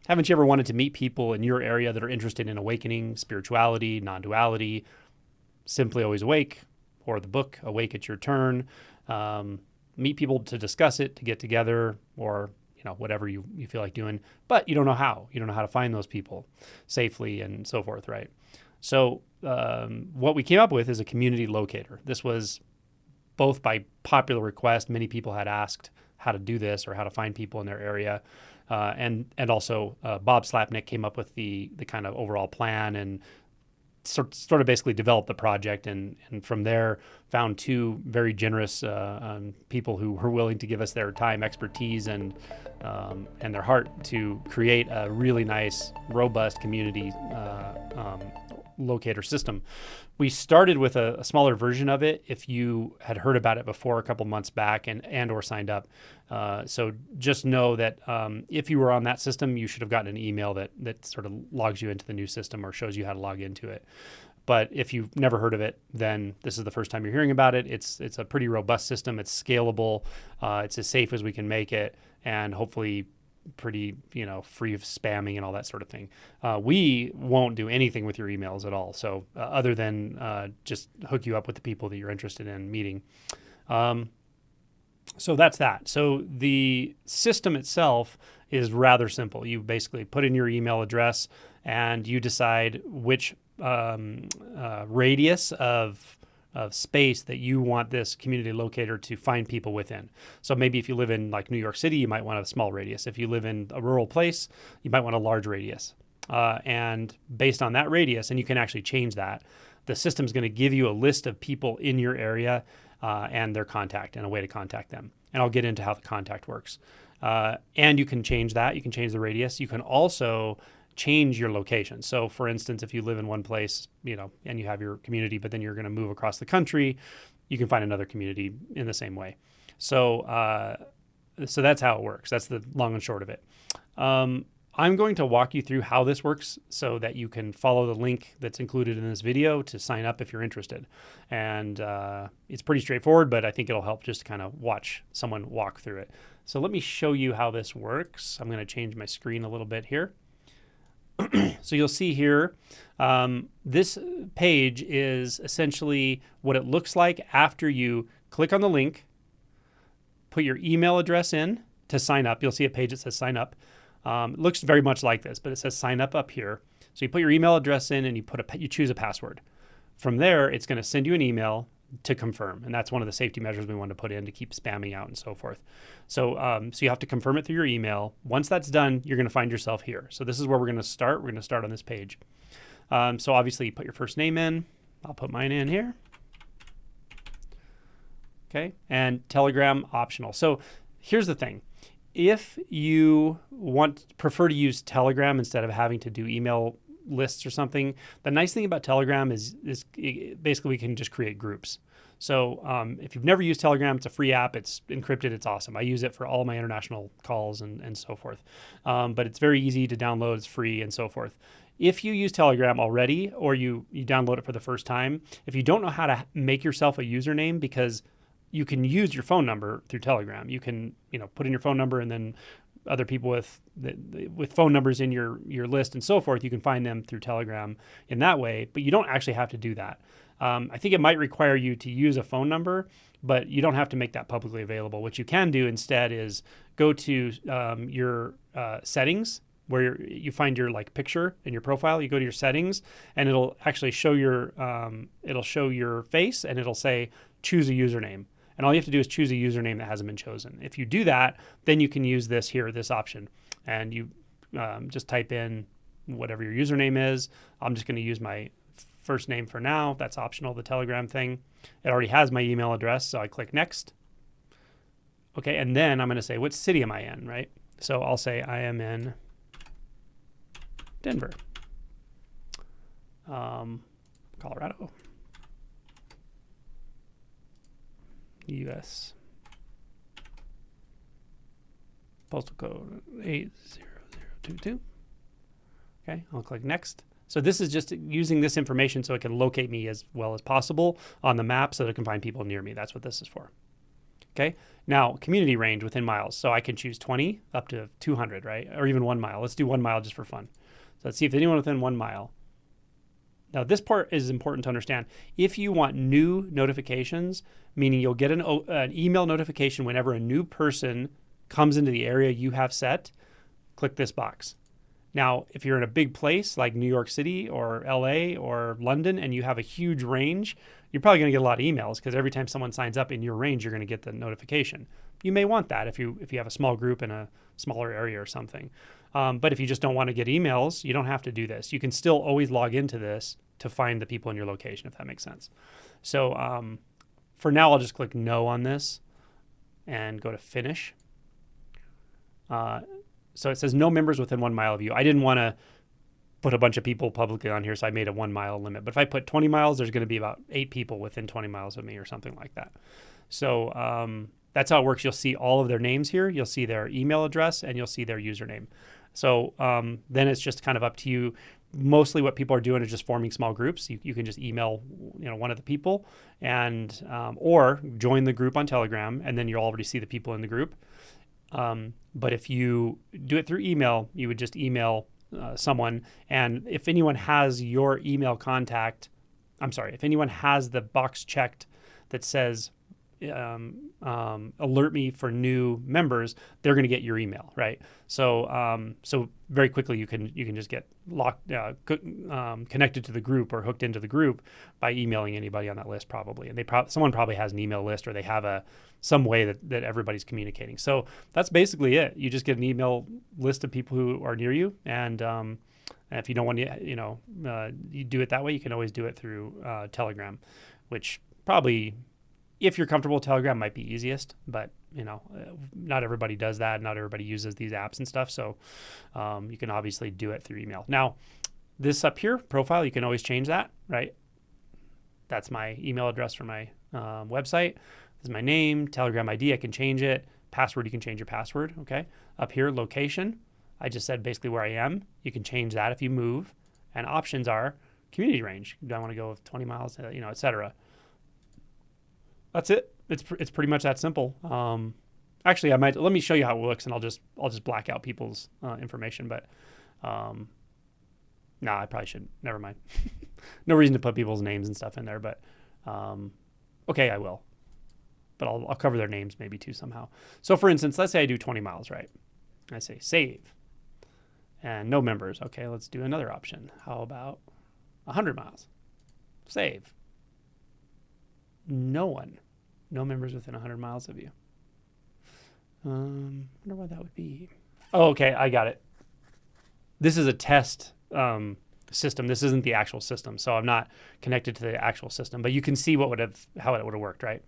Haven't you ever wanted to meet people in your area that are interested in awakening, spirituality, non-duality, Simply Always Awake, or the book Awake at Your Turn? Meet people to discuss it, to get together, or whatever you feel like doing, but you don't know how. You don't know how to find those people safely and so forth, right? So what we came up with is a community locator. This was both by popular request. Many people had asked how to do this or how to find people in their area. And also Bob Slapnick came up with the kind of overall plan and sort of basically developed the project, and from there found two very generous people who were willing to give us their time, expertise, and their heart to create a really nice, robust community locator system. We started with a smaller version of it if you had heard about it before a couple months back and or signed up. So just know that if you were on that system, you should have gotten an email that sort of logs you into the new system or shows you how to log into it. But if you've never heard of it, then this is the first time you're hearing about it. It's a pretty robust system. It's scalable. It's as safe as we can make it, and hopefully pretty, free of spamming and all that sort of thing. We won't do anything with your emails at all. So other than just hook you up with the people that you're interested in meeting. So that's that. So the system itself is rather simple. You basically put in your email address and you decide which radius of space that you want this community locator to find people within. So maybe if you live in like New York City, you might want a small radius. If you live in a rural place, you might want a large radius. And based on that radius, and you can actually change that, the system's going to give you a list of people in your area and their contact and a way to contact them. And I'll get into how the contact works. And you can change that. You can change the radius. You can also change your location. So for instance, if you live in one place, and you have your community, but then you're going to move across the country, you can find another community in the same way. So, so that's how it works. That's the long and short of it. I'm going to walk you through how this works so that you can follow the link that's included in this video to sign up if you're interested. And it's pretty straightforward, but I think it'll help just to kind of watch someone walk through it. So let me show you how this works. I'm going to change my screen a little bit here. So you'll see here, this page is essentially what it looks like after you click on the link, put your email address in to sign up. You'll see a page that says sign up. It looks very much like this, but it says sign up here. So you put your email address in and you choose a password. From there, it's going to send you an email to confirm. And that's one of the safety measures we want to put in to keep spamming out and so forth. So, so you have to confirm it through your email. Once that's done, you're going to find yourself here. So this is where we're going to start. We're going to start on this page. So obviously you put your first name in. I'll put mine in here. Okay. And Telegram optional. So here's the thing. If you prefer to use Telegram instead of having to do email lists or something, the nice thing about Telegram is basically we can just create groups. So if you've never used Telegram, it's a free app. It's encrypted. It's awesome. I use it for all my international calls and so forth. But it's very easy to download. It's free and so forth. If you use Telegram already or you download it for the first time, if you don't know how to make yourself a username, because you can use your phone number through Telegram. You can, put in your phone number and then other people with phone numbers in your list and so forth, you can find them through Telegram in that way, but you don't actually have to do that. I think it might require you to use a phone number, but you don't have to make that publicly available. What you can do instead is go to your settings, where you find your picture in your profile. You go to your settings and it'll actually show your face and it'll say choose a username. And all you have to do is choose a username that hasn't been chosen. If you do that, then you can use this option. And you just type in whatever your username is. I'm just going to use my first name for now. That's optional, the Telegram thing. It already has my email address, so I click next. Okay, and then I'm going to say, what city am I in, right? So I'll say I am in Denver, Colorado. U.S. Postal code 80022. Okay, I'll click next. So this is just using this information so it can locate me as well as possible on the map so that it can find people near me. That's what this is for. Okay. Now, community range within miles. So I can choose 20 up to 200, right? Or even 1 mile. Let's do 1 mile just for fun. So let's see if anyone within 1 mile. Now, this part is important to understand. If you want new notifications, meaning you'll get an email notification whenever a new person comes into the area you have set, click this box. Now, if you're in a big place like New York City or LA or London and you have a huge range, you're probably going to get a lot of emails because every time someone signs up in your range, you're going to get the notification. You may want that if you have a small group in a smaller area or something. But if you just don't want to get emails, you don't have to do this. You can still always log into this to find the people in your location, if that makes sense. So for now, I'll just click no on this and go to finish. So it says no members within 1 mile of you. I didn't want to put a bunch of people publicly on here, so I made a 1 mile limit. But if I put 20 miles, there's going to be about 8 people within 20 miles of me or something like that. So that's how it works. You'll see all of their names here. You'll see their email address and you'll see their username. So then it's just kind of up to you. Mostly what people are doing is just forming small groups. You can just email one of the people and or join the group on Telegram, and then you'll already see the people in the group. But if you do it through email, you would just email someone. And if anyone has your email contact, if anyone has the box checked that says alert me for new members, they're going to get your email, right? So so very quickly you can just get locked connected to the group or hooked into the group by emailing anybody on that list probably. And someone probably has an email list or they have some way that everybody's communicating. So that's basically it. You just get an email list of people who are near you, and if you don't want to, you do it that way. You can always do it through Telegram, which probably, if you're comfortable with Telegram, might be easiest, but not everybody does that. Not everybody uses these apps and stuff. So you can obviously do it through email. Now, this up here, profile, you can always change that, right? That's my email address for my website. This is my name, Telegram ID. I can change it. Password, you can change your password. Okay. Up here, location. I just said basically where I am. You can change that if you move. And options are community range. Do I want to go with 20 miles, et cetera. That's it. It's pretty much that simple. Actually, let me show you how it looks, and I'll just black out people's information. But I probably shouldn't. Never mind. No reason to put people's names and stuff in there. But okay, I will. But I'll cover their names maybe too somehow. So for instance, let's say I do 20 miles, right? I say save, and no members. Okay, let's do another option. How about 100 miles? Save. No one. No members within 100 miles of you. I wonder why that would be. Oh, okay, I got it. This is a test system. This isn't the actual system, so I'm not connected to the actual system. But you can see how it would have worked, right?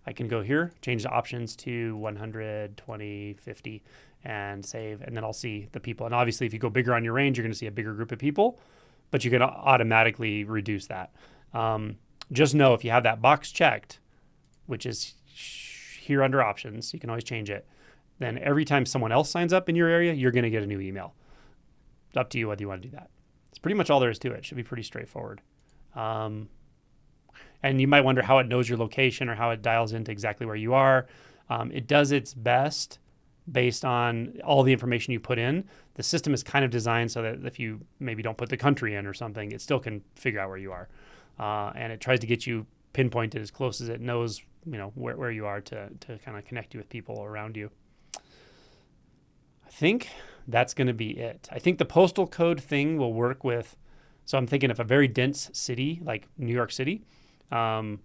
I can go here, change the options to 100, 20, 50, and save, and then I'll see the people. And obviously, if you go bigger on your range, you're going to see a bigger group of people, but you can automatically reduce that. Just know if you have that box checked, which is here under options, you can always change it. Then every time someone else signs up in your area, you're going to get a new email. It's up to you whether you want to do that. It's pretty much all there is to it. It should be pretty straightforward. And you might wonder how it knows your location or how it dials into exactly where you are. It does its best based on all the information you put in. The system is kind of designed so that if you maybe don't put the country in or something, it still can figure out where you are. And it tries to get you pinpointed as close as it knows, where you are to kind of connect you with people around you. I think that's going to be it. I think the postal code thing will work with, so I'm thinking of a very dense city like New York City. Even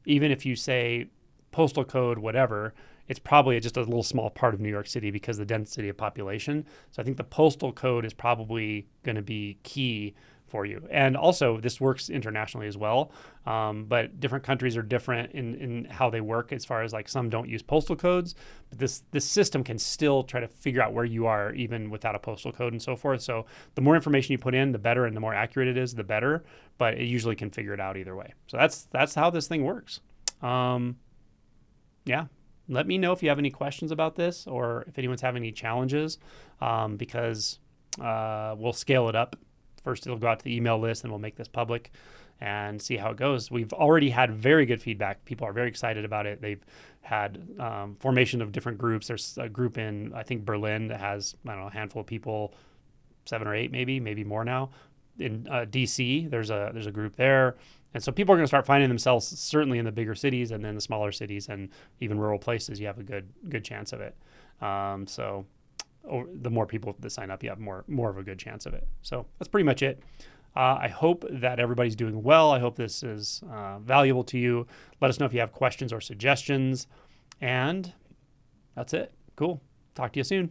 if you say postal code, whatever, it's probably just a little small part of New York City because of the density of population. So I think the postal code is probably going to be key for you. And also this works internationally as well. But different countries are different in how they work, as far as like some don't use postal codes, but this system can still try to figure out where you are even without a postal code and so forth. So the more information you put in, the better, and the more accurate it is, the better, but it usually can figure it out either way. So that's how this thing works. Yeah. Let me know if you have any questions about this or if anyone's having any challenges, because we'll scale it up First, it'll go out to the email list, and we'll make this public and see how it goes. We've already had very good feedback. People are very excited about it. They've had formation of different groups. There's a group in, I think, Berlin that has, I don't know, a handful of people, 7 or 8 maybe more now. In DC, there's a group there. And so people are going to start finding themselves certainly in the bigger cities, and then the smaller cities and even rural places. You have a good chance of it. So the more people that sign up, you have more of a good chance of it. So that's pretty much it. I hope that everybody's doing well. I hope this is valuable to you. Let us know if you have questions or suggestions. And that's it. Cool. Talk to you soon.